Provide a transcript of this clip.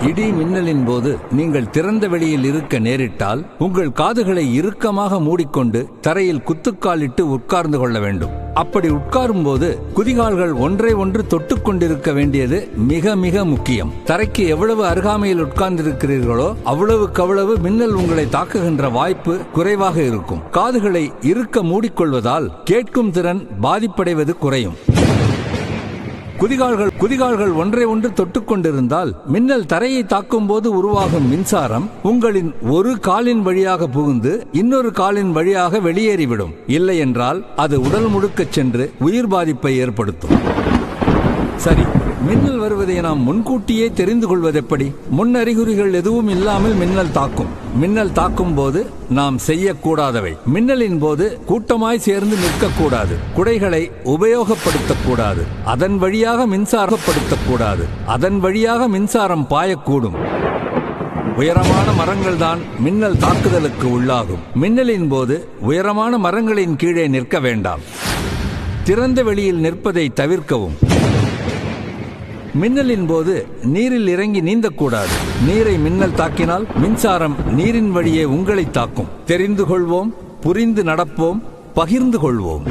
இடி மின்னலின் போது நீங்கள் திறந்த வெளியில் இருக்க நேரிட்டால் உங்கள் காதுகளை இறுக்கமாக மூடிக்கொண்டு தரையில் குத்துக்காலிட்டு உட்கார்ந்து கொள்ள வேண்டும். அப்படி உட்காரும் போது குதிகால்கள் ஒன்றை ஒன்று தொட்டுக் கொண்டிருக்க வேண்டியது மிக மிக முக்கியம். தரைக்கு எவ்வளவு அருகாமையில் உட்கார்ந்திருக்கிறீர்களோ அவ்வளவுக்கு மின்னல் உங்களை தாக்குகின்ற வாய்ப்பு குறைவாக இருக்கும். காதுகளை இறுக்க மூடிக்கொள்வதால் கேட்கும் திறன் பாதிப்படைவது குறையும். குதிகால்கள் ஒன்றை ஒன்று தொட்டுக் கொண்டிருந்தால் மின்னல் தரையை தாக்கும் போது உருவாகும் மின்சாரம் உங்களின் ஒரு காலின் வழியாக புகுந்து இன்னொரு காலின் வழியாக வெளியேறிவிடும். இல்லை என்றால் அது உடல் முழுக்க சென்று உயிர் பாதிப்பை ஏற்படுத்தும். சரி, மின்னல் வருவதை நாம் முன்கூட்டியே தெரிந்து கொள்வது எப்படி? முன்னறிகுறிகள் எதுவும் இல்லாமல் மின்னல் தாக்கும். மின்னல் தாக்கும் போது நாம் செய்யக்கூடாதவை: மின்னலின் போது கூட்டமாய் சேர்ந்து நிற்கக்கூடாது, குடைகளை உபயோகப்படுத்தக்கூடாது, அதன் வழியாக மின்சாரப்படுத்தக்கூடாது, அதன் வழியாக மின்சாரம் பாயக்கூடும். உயரமான மரங்கள் தான் மின்னல் தாக்குதலுக்கு உள்ளாகும். மின்னலின் போது உயரமான மரங்களின் கீழே நிற்க வேண்டாம். திறந்த வெளியில் நிற்பதை தவிர்க்கவும். மின்னலின் போது நீரில் இறங்கி நீந்தக்கூடாது. நீரை மின்னல் தாக்கினால் மின்சாரம் நீரின் வழியே உங்களை தாக்கும். தெரிந்து கொள்வோம், புரிந்து நடப்போம், பகிர்ந்து கொள்வோம்.